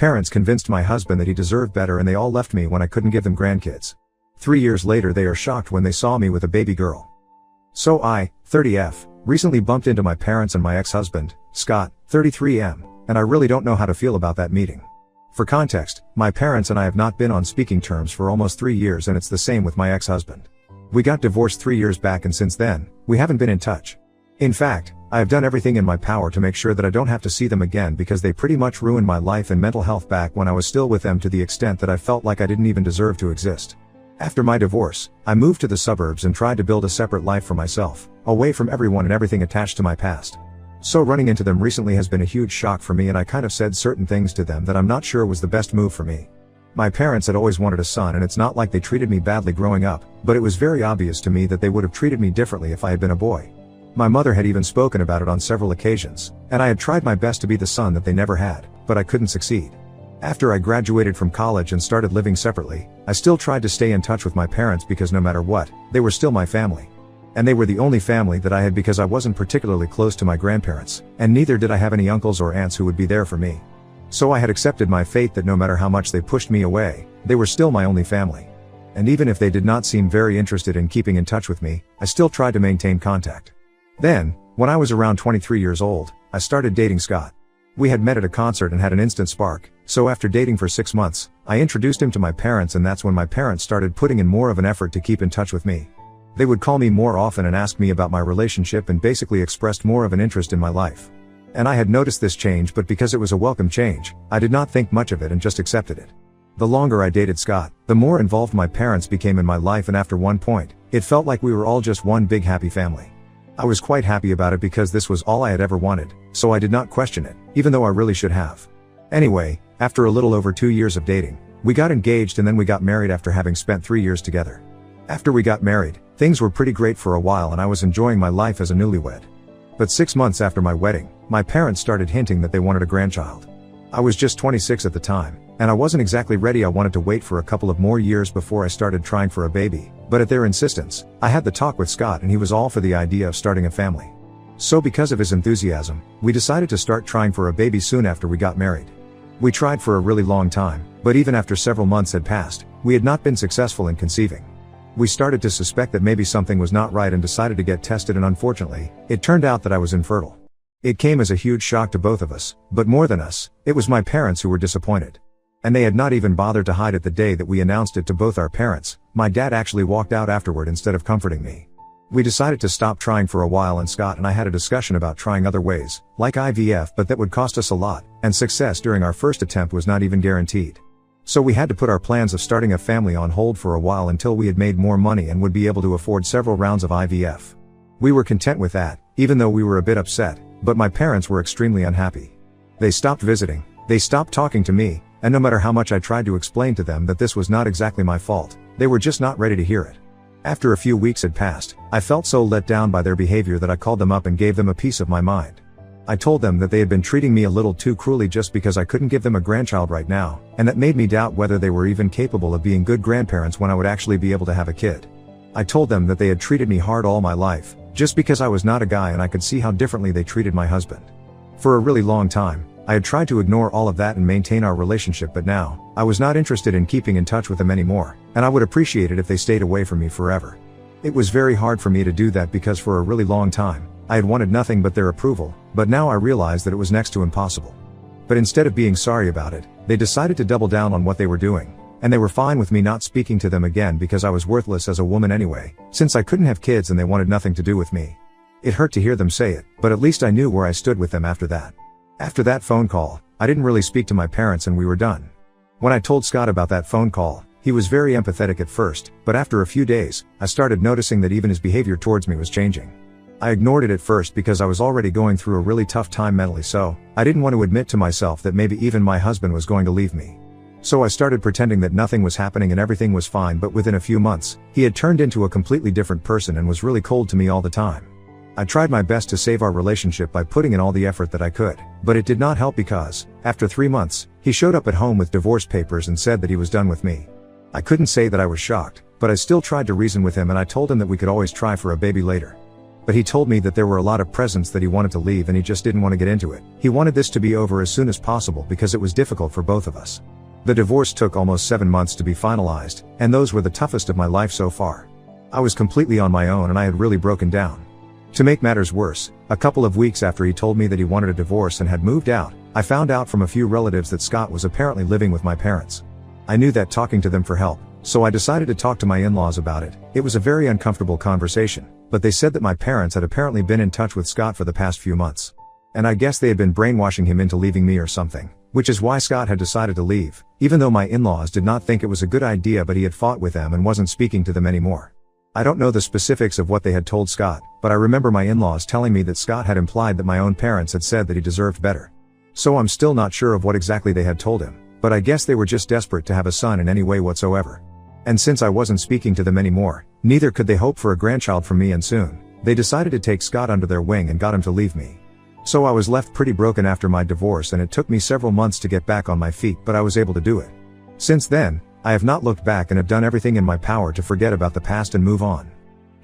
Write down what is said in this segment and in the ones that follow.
Parents convinced my husband that he deserved better and they all left me when I couldn't give them grandkids. 3 years later they are shocked when they saw me with a baby girl. So I, 30F, recently bumped into my parents and my ex-husband, Scott, 33M, and I really don't know how to feel about that meeting. For context, my parents and I have not been on speaking terms for almost 3 years, and it's the same with my ex-husband. We got divorced 3 years back, and since then, we haven't been in touch. In fact, I have done everything in my power to make sure that I don't have to see them again, because they pretty much ruined my life and mental health back when I was still with them, to the extent that I felt like I didn't even deserve to exist. After my divorce, I moved to the suburbs and tried to build a separate life for myself, away from everyone and everything attached to my past. So running into them recently has been a huge shock for me, and I kind of said certain things to them that I'm not sure was the best move for me. My parents had always wanted a son, and it's not like they treated me badly growing up, but it was very obvious to me that they would have treated me differently if I had been a boy. My mother had even spoken about it on several occasions, and I had tried my best to be the son that they never had, but I couldn't succeed. After I graduated from college and started living separately, I still tried to stay in touch with my parents because no matter what, they were still my family. And they were the only family that I had, because I wasn't particularly close to my grandparents, and neither did I have any uncles or aunts who would be there for me. So I had accepted my fate that no matter how much they pushed me away, they were still my only family. And even if they did not seem very interested in keeping in touch with me, I still tried to maintain contact. Then, when I was around 23 years old, I started dating Scott. We had met at a concert and had an instant spark, so after dating for 6 months, I introduced him to my parents, and that's when my parents started putting in more of an effort to keep in touch with me. They would call me more often and ask me about my relationship, and basically expressed more of an interest in my life. And I had noticed this change, but because it was a welcome change, I did not think much of it and just accepted it. The longer I dated Scott, the more involved my parents became in my life, and after one point, it felt like we were all just one big happy family. I was quite happy about it because this was all I had ever wanted, so I did not question it, even though I really should have. Anyway, after a little over 2 years of dating, we got engaged, and then we got married after having spent 3 years together. After we got married, things were pretty great for a while and I was enjoying my life as a newlywed. But 6 months after my wedding, my parents started hinting that they wanted a grandchild. I was just 26 at the time, and I wasn't exactly ready. I wanted to wait for a couple of more years before I started trying for a baby, but at their insistence, I had the talk with Scott and he was all for the idea of starting a family. So because of his enthusiasm, we decided to start trying for a baby soon after we got married. We tried for a really long time, but even after several months had passed, we had not been successful in conceiving. We started to suspect that maybe something was not right and decided to get tested, and unfortunately, it turned out that I was infertile. It came as a huge shock to both of us, but more than us, it was my parents who were disappointed. And they had not even bothered to hide it the day that we announced it to both our parents. My dad actually walked out afterward instead of comforting me. We decided to stop trying for a while, and Scott and I had a discussion about trying other ways, like IVF, but that would cost us a lot, and success during our first attempt was not even guaranteed. So we had to put our plans of starting a family on hold for a while until we had made more money and would be able to afford several rounds of IVF. We were content with that, even though we were a bit upset, but my parents were extremely unhappy. They stopped visiting, they stopped talking to me, and no matter how much I tried to explain to them that this was not exactly my fault, they were just not ready to hear it. After a few weeks had passed, I felt so let down by their behavior that I called them up and gave them a piece of my mind. I told them that they had been treating me a little too cruelly just because I couldn't give them a grandchild right now, and that made me doubt whether they were even capable of being good grandparents when I would actually be able to have a kid. I told them that they had treated me hard all my life, just because I was not a guy, and I could see how differently they treated my husband. For a really long time, I had tried to ignore all of that and maintain our relationship, but now, I was not interested in keeping in touch with them anymore, and I would appreciate it if they stayed away from me forever. It was very hard for me to do that because for a really long time, I had wanted nothing but their approval, but now I realized that it was next to impossible. But instead of being sorry about it, they decided to double down on what they were doing, and they were fine with me not speaking to them again because I was worthless as a woman anyway, since I couldn't have kids and they wanted nothing to do with me. It hurt to hear them say it, but at least I knew where I stood with them after that. After that phone call, I didn't really speak to my parents and we were done. When I told Scott about that phone call, he was very empathetic at first, but after a few days, I started noticing that even his behavior towards me was changing. I ignored it at first because I was already going through a really tough time mentally, so I didn't want to admit to myself that maybe even my husband was going to leave me. So I started pretending that nothing was happening and everything was fine, but within a few months, he had turned into a completely different person and was really cold to me all the time. I tried my best to save our relationship by putting in all the effort that I could, but it did not help because, after 3 months, he showed up at home with divorce papers and said that he was done with me. I couldn't say that I was shocked, but I still tried to reason with him and I told him that we could always try for a baby later. but he told me that there were a lot of presents that he wanted to leave and he just didn't want to get into it. He wanted this to be over as soon as possible because it was difficult for both of us. The divorce took almost 7 months to be finalized, and those were the toughest of my life so far. I was completely on my own and I had really broken down. To make matters worse, a couple of weeks after he told me that he wanted a divorce and had moved out, I found out from a few relatives that Scott was apparently living with my parents. I knew that talking to them for help, so I decided to talk to my in-laws about it. It was a very uncomfortable conversation, but they said that my parents had apparently been in touch with Scott for the past few months. And I guess they had been brainwashing him into leaving me or something, which is why Scott had decided to leave, even though my in-laws did not think it was a good idea, but he had fought with them and wasn't speaking to them anymore. I don't know the specifics of what they had told Scott, but I remember my in-laws telling me that Scott had implied that my own parents had said that he deserved better. So I'm still not sure of what exactly they had told him, but I guess they were just desperate to have a son in any way whatsoever. And since I wasn't speaking to them anymore, neither could they hope for a grandchild from me, and soon, they decided to take Scott under their wing and got him to leave me. So I was left pretty broken after my divorce, and it took me several months to get back on my feet, but I was able to do it. Since then, I have not looked back and have done everything in my power to forget about the past and move on.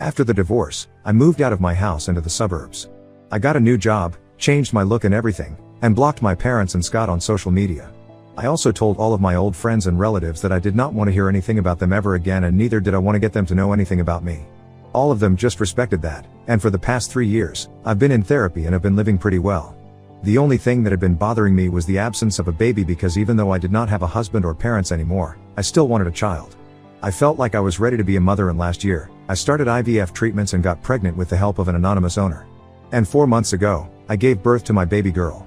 After the divorce, I moved out of my house into the suburbs. I got a new job, changed my look and everything, and blocked my parents and Scott on social media. I also told all of my old friends and relatives that I did not want to hear anything about them ever again, and neither did I want to get them to know anything about me. All of them just respected that, and for the past 3 years, I've been in therapy and have been living pretty well. The only thing that had been bothering me was the absence of a baby, because even though I did not have a husband or parents anymore, I still wanted a child. I felt like I was ready to be a mother, and last year, I started IVF treatments and got pregnant with the help of an anonymous owner. And 4 months ago, I gave birth to my baby girl.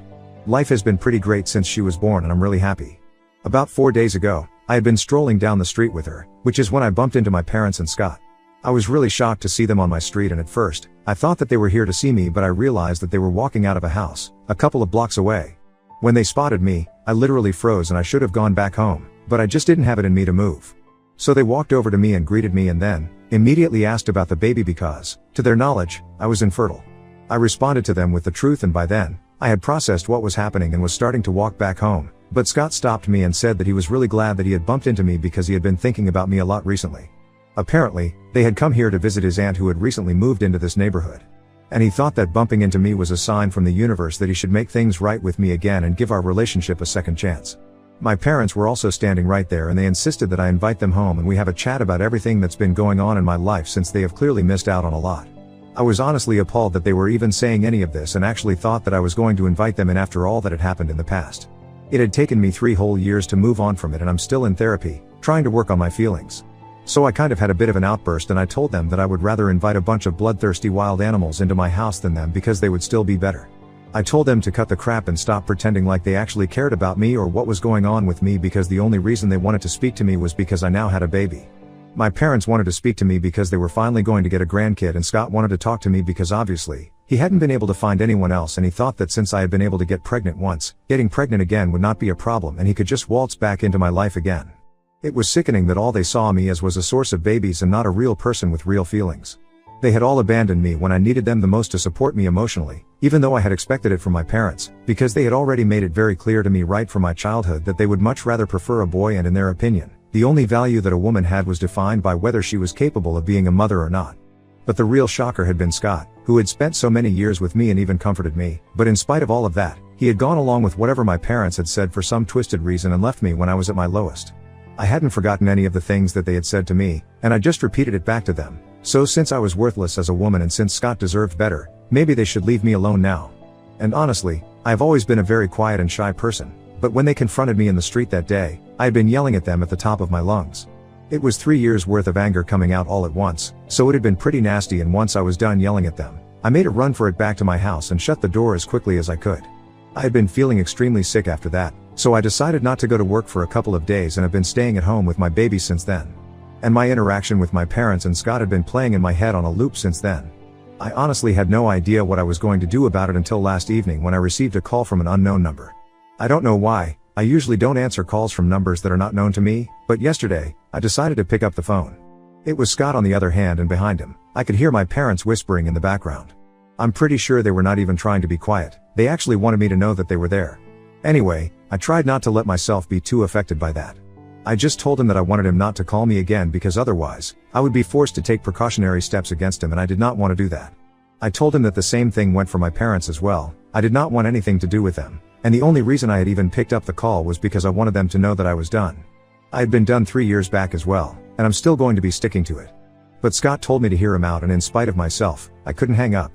Life has been pretty great since she was born, and I'm really happy. About 4 days ago, I had been strolling down the street with her, which is when I bumped into my parents and Scott. I was really shocked to see them on my street, and at first, I thought that they were here to see me, but I realized that they were walking out of a house, a couple of blocks away. When they spotted me, I literally froze and I should have gone back home, but I just didn't have it in me to move. So they walked over to me and greeted me, and then, immediately asked about the baby because, to their knowledge, I was infertile. I responded to them with the truth, and by then, I had processed what was happening and was starting to walk back home, but Scott stopped me and said that he was really glad that he had bumped into me because he had been thinking about me a lot recently. Apparently, they had come here to visit his aunt who had recently moved into this neighborhood. And he thought that bumping into me was a sign from the universe that he should make things right with me again and give our relationship a second chance. My parents were also standing right there, and they insisted that I invite them home and we have a chat about everything that's been going on in my life, since they have clearly missed out on a lot. I was honestly appalled that they were even saying any of this, and actually thought that I was going to invite them in after all that had happened in the past. It had taken me 3 whole years to move on from it, and I'm still in therapy, trying to work on my feelings. So I kind of had a bit of an outburst, and I told them that I would rather invite a bunch of bloodthirsty wild animals into my house than them, because they would still be better. I told them to cut the crap and stop pretending like they actually cared about me or what was going on with me, because the only reason they wanted to speak to me was because I now had a baby. My parents wanted to speak to me because they were finally going to get a grandkid, and Scott wanted to talk to me because obviously, he hadn't been able to find anyone else, and he thought that since I had been able to get pregnant once, getting pregnant again would not be a problem, and he could just waltz back into my life again. It was sickening that all they saw me as was a source of babies and not a real person with real feelings. They had all abandoned me when I needed them the most to support me emotionally, even though I had expected it from my parents, because they had already made it very clear to me right from my childhood that they would much rather prefer a boy, and in their opinion, the only value that a woman had was defined by whether she was capable of being a mother or not. But the real shocker had been Scott, who had spent so many years with me and even comforted me, but in spite of all of that, he had gone along with whatever my parents had said for some twisted reason and left me when I was at my lowest. I hadn't forgotten any of the things that they had said to me, and I just repeated it back to them. So since I was worthless as a woman and since Scott deserved better, maybe they should leave me alone now. And honestly, I've always been a very quiet and shy person, but when they confronted me in the street that day, I had been yelling at them at the top of my lungs. It was 3 years worth of anger coming out all at once, so it had been pretty nasty, and once I was done yelling at them, I made a run for it back to my house and shut the door as quickly as I could. I had been feeling extremely sick after that, so I decided not to go to work for a couple of days and have been staying at home with my baby since then. And my interaction with my parents and Scott had been playing in my head on a loop since then. I honestly had no idea what I was going to do about it until last evening when I received a call from an unknown number. I don't know why, I usually don't answer calls from numbers that are not known to me, but yesterday, I decided to pick up the phone. It was Scott on the other hand, and behind him, I could hear my parents whispering in the background. I'm pretty sure they were not even trying to be quiet, they actually wanted me to know that they were there. Anyway, I tried not to let myself be too affected by that. I just told him that I wanted him not to call me again because otherwise, I would be forced to take precautionary steps against him, and I did not want to do that. I told him that the same thing went for my parents as well. I did not want anything to do with them, and the only reason I had even picked up the call was because I wanted them to know that I was done. I had been done 3 years back as well, and I'm still going to be sticking to it. But Scott told me to hear him out, and in spite of myself, I couldn't hang up.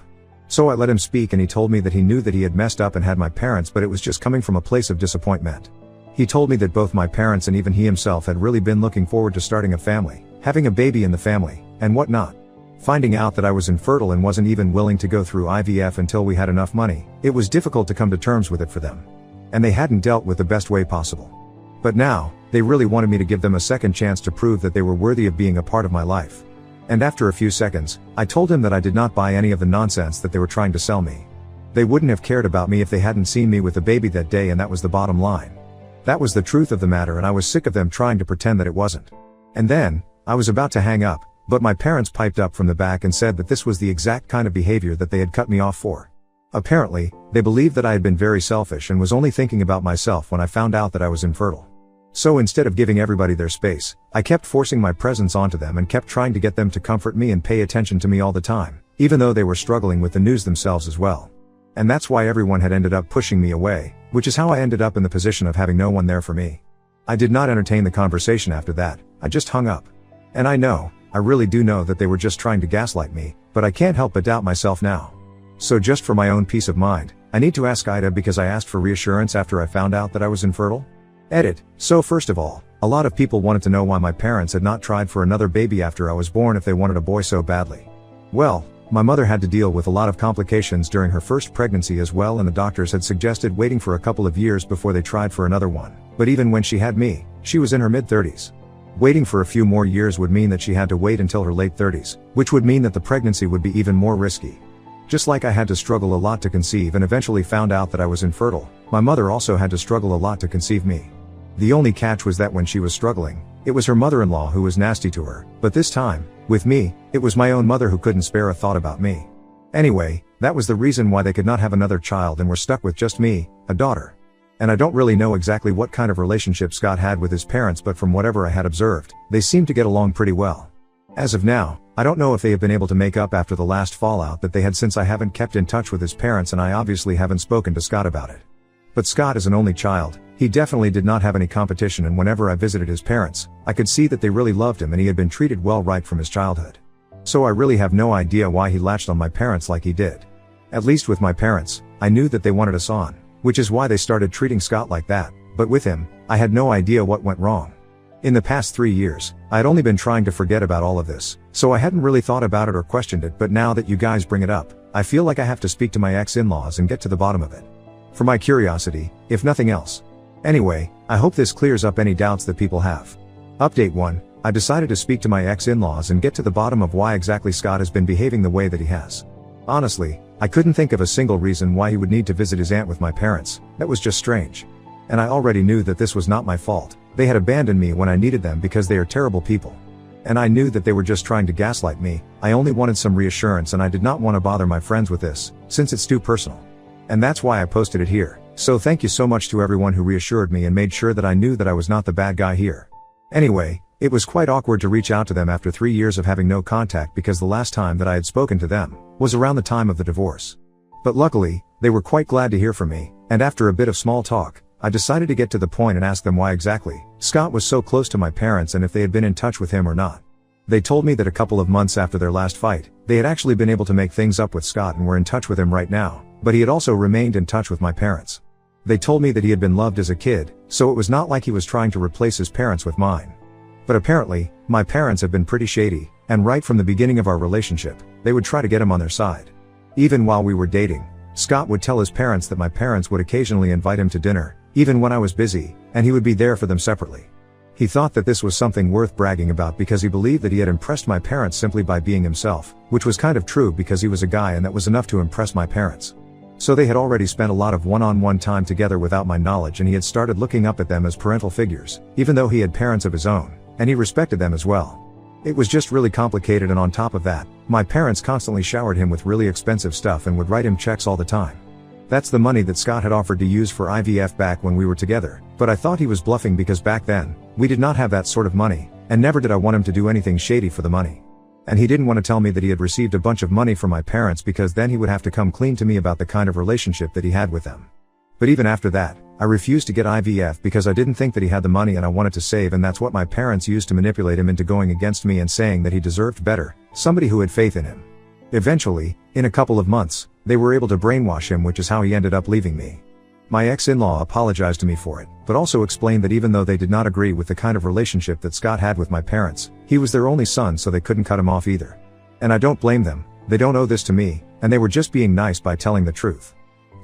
So I let him speak, and he told me that he knew that he had messed up and had my parents, but it was just coming from a place of disappointment. He told me that both my parents and even he himself had really been looking forward to starting a family, having a baby in the family, and whatnot. Finding out that I was infertile and wasn't even willing to go through IVF until we had enough money, it was difficult to come to terms with it for them. And they hadn't dealt with the best way possible. But now, they really wanted me to give them a second chance to prove that they were worthy of being a part of my life. And after a few seconds, I told him that I did not buy any of the nonsense that they were trying to sell me. They wouldn't have cared about me if they hadn't seen me with a baby that day, and that was the bottom line. That was the truth of the matter, and I was sick of them trying to pretend that it wasn't. And then, I was about to hang up, but my parents piped up from the back and said that this was the exact kind of behavior that they had cut me off for. Apparently, they believed that I had been very selfish and was only thinking about myself when I found out that I was infertile. So instead of giving everybody their space, I kept forcing my presence onto them and kept trying to get them to comfort me and pay attention to me all the time, even though they were struggling with the news themselves as well. And that's why everyone had ended up pushing me away, which is how I ended up in the position of having no one there for me. I did not entertain the conversation after that, I just hung up. And I really do know that they were just trying to gaslight me, but I can't help but doubt myself now. So just for my own peace of mind, I need to ask Aita, because I asked for reassurance after I found out that I was infertile. Edit. So first of all, a lot of people wanted to know why my parents had not tried for another baby after I was born if they wanted a boy so badly. Well, my mother had to deal with a lot of complications during her first pregnancy as well, and the doctors had suggested waiting for a couple of years before they tried for another one. But even when she had me, she was in her mid-30s. Waiting for a few more years would mean that she had to wait until her late 30s, which would mean that the pregnancy would be even more risky. Just like I had to struggle a lot to conceive and eventually found out that I was infertile, my mother also had to struggle a lot to conceive me. The only catch was that when she was struggling, it was her mother-in-law who was nasty to her, but this time, with me, it was my own mother who couldn't spare a thought about me. Anyway, that was the reason why they could not have another child and were stuck with just me, a daughter. And I don't really know exactly what kind of relationship Scott had with his parents, but from whatever I had observed, they seemed to get along pretty well. As of now, I don't know if they have been able to make up after the last fallout that they had, since I haven't kept in touch with his parents and I obviously haven't spoken to Scott about it. But Scott is an only child, he definitely did not have any competition, and whenever I visited his parents, I could see that they really loved him and he had been treated well right from his childhood. So I really have no idea why he latched on my parents like he did. At least with my parents, I knew that they wanted us on, which is why they started treating Scott like that, but with him, I had no idea what went wrong. In the past 3 years, I had only been trying to forget about all of this, so I hadn't really thought about it or questioned it, but now that you guys bring it up, I feel like I have to speak to my ex-in-laws and get to the bottom of it. For my curiosity, if nothing else. Anyway, I hope this clears up any doubts that people have. Update 1, I decided to speak to my ex-in-laws and get to the bottom of why exactly Scott has been behaving the way that he has. Honestly, I couldn't think of a single reason why he would need to visit his aunt with my parents. That was just strange. And I already knew that this was not my fault. They had abandoned me when I needed them because they are terrible people. And I knew that they were just trying to gaslight me. I only wanted some reassurance and I did not want to bother my friends with this, since it's too personal. And that's why I posted it here. So thank you so much to everyone who reassured me and made sure that I knew that I was not the bad guy here. Anyway, it was quite awkward to reach out to them after 3 years of having no contact, because the last time that I had spoken to them was around the time of the divorce. But luckily, they were quite glad to hear from me, and after a bit of small talk, I decided to get to the point and ask them why exactly Scott was so close to my parents and if they had been in touch with him or not. They told me that a couple of months after their last fight, they had actually been able to make things up with Scott and were in touch with him right now, but he had also remained in touch with my parents. They told me that he had been loved as a kid, so it was not like he was trying to replace his parents with mine. But apparently, my parents have been pretty shady, and right from the beginning of our relationship, they would try to get him on their side. Even while we were dating, Scott would tell his parents that my parents would occasionally invite him to dinner, even when I was busy, and he would be there for them separately. He thought that this was something worth bragging about because he believed that he had impressed my parents simply by being himself, which was kind of true because he was a guy and that was enough to impress my parents. So they had already spent a lot of one-on-one time together without my knowledge, and he had started looking up at them as parental figures, even though he had parents of his own, and he respected them as well. It was just really complicated, and on top of that, my parents constantly showered him with really expensive stuff and would write him checks all the time. That's the money that Scott had offered to use for IVF back when we were together, but I thought he was bluffing because back then, we did not have that sort of money, and never did I want him to do anything shady for the money. And he didn't want to tell me that he had received a bunch of money from my parents because then he would have to come clean to me about the kind of relationship that he had with them. But even after that, I refused to get IVF because I didn't think that he had the money and I wanted to save, and that's what my parents used to manipulate him into going against me and saying that he deserved better, somebody who had faith in him. Eventually, in a couple of months, they were able to brainwash him, which is how he ended up leaving me. My ex-in-law apologized to me for it, but also explained that even though they did not agree with the kind of relationship that Scott had with my parents, he was their only son, so they couldn't cut him off either. And I don't blame them, they don't owe this to me, and they were just being nice by telling the truth.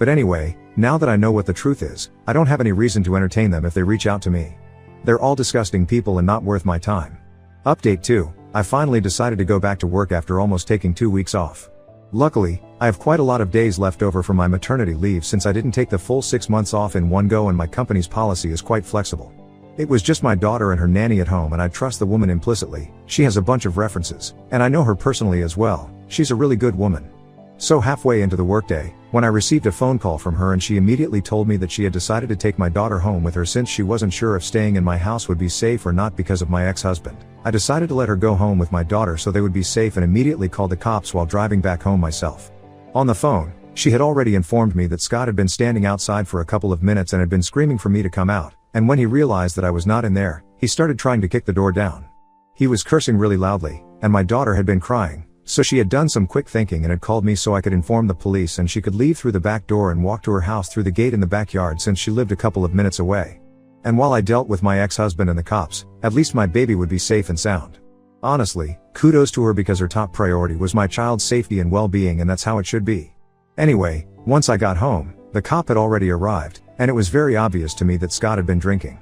But anyway, now that I know what the truth is, I don't have any reason to entertain them if they reach out to me. They're all disgusting people and not worth my time. Update 2, I finally decided to go back to work after almost taking 2 weeks off. Luckily, I have quite a lot of days left over from my maternity leave since I didn't take the full 6 months off in one go, and my company's policy is quite flexible. It was just my daughter and her nanny at home, and I trust the woman implicitly. She has a bunch of references, and I know her personally as well. She's a really good woman. So halfway into the workday, when I received a phone call from her, and she immediately told me that she had decided to take my daughter home with her since she wasn't sure if staying in my house would be safe or not because of my ex-husband. I decided to let her go home with my daughter so they would be safe, and immediately called the cops while driving back home myself. On the phone, she had already informed me that Scott had been standing outside for a couple of minutes and had been screaming for me to come out, and when he realized that I was not in there, he started trying to kick the door down. He was cursing really loudly, and my daughter had been crying. So she had done some quick thinking and had called me so I could inform the police, and she could leave through the back door and walk to her house through the gate in the backyard since she lived a couple of minutes away. And while I dealt with my ex-husband and the cops, at least my baby would be safe and sound. Honestly, kudos to her because her top priority was my child's safety and well-being, and that's how it should be. Anyway, once I got home, the cop had already arrived, and it was very obvious to me that Scott had been drinking.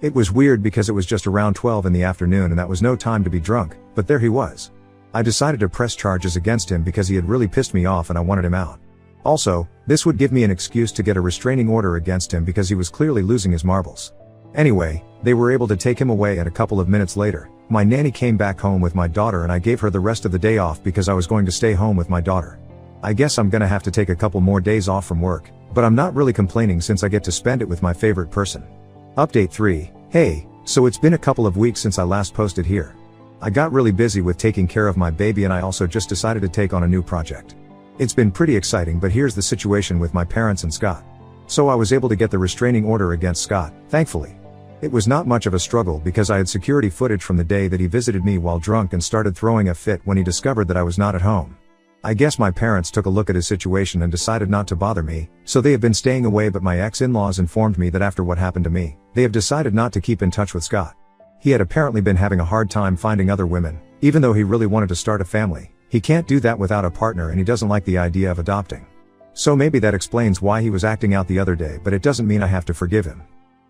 It was weird because it was just around 12 in the afternoon and that was no time to be drunk, but there he was. I decided to press charges against him because he had really pissed me off and I wanted him out. Also, this would give me an excuse to get a restraining order against him because he was clearly losing his marbles. Anyway, they were able to take him away, and a couple of minutes later, my nanny came back home with my daughter and I gave her the rest of the day off because I was going to stay home with my daughter. I guess I'm gonna have to take a couple more days off from work, but I'm not really complaining since I get to spend it with my favorite person. Update 3, hey, so it's been a couple of weeks since I last posted here. I got really busy with taking care of my baby, and I also just decided to take on a new project. It's been pretty exciting, but here's the situation with my parents and Scott. So I was able to get the restraining order against Scott, thankfully. It was not much of a struggle because I had security footage from the day that he visited me while drunk and started throwing a fit when he discovered that I was not at home. I guess my parents took a look at his situation and decided not to bother me, so they have been staying away, but my ex-in-laws informed me that after what happened to me, they have decided not to keep in touch with Scott. He had apparently been having a hard time finding other women, even though he really wanted to start a family. He can't do that without a partner, and he doesn't like the idea of adopting. So maybe that explains why he was acting out the other day, but it doesn't mean I have to forgive him.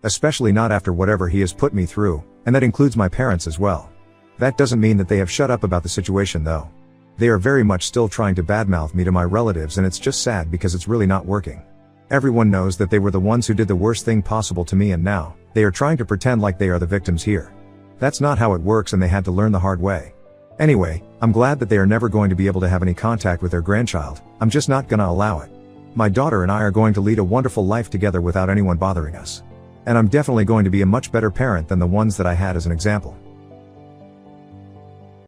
Especially not after whatever he has put me through, and that includes my parents as well. That doesn't mean that they have shut up about the situation though. They are very much still trying to badmouth me to my relatives, and it's just sad because it's really not working. Everyone knows that they were the ones who did the worst thing possible to me, and now, they are trying to pretend like they are the victims here. That's not how it works, and they had to learn the hard way. Anyway, I'm glad that they are never going to be able to have any contact with their grandchild. I'm just not gonna allow it. My daughter and I are going to lead a wonderful life together without anyone bothering us. And I'm definitely going to be a much better parent than the ones that I had as an example.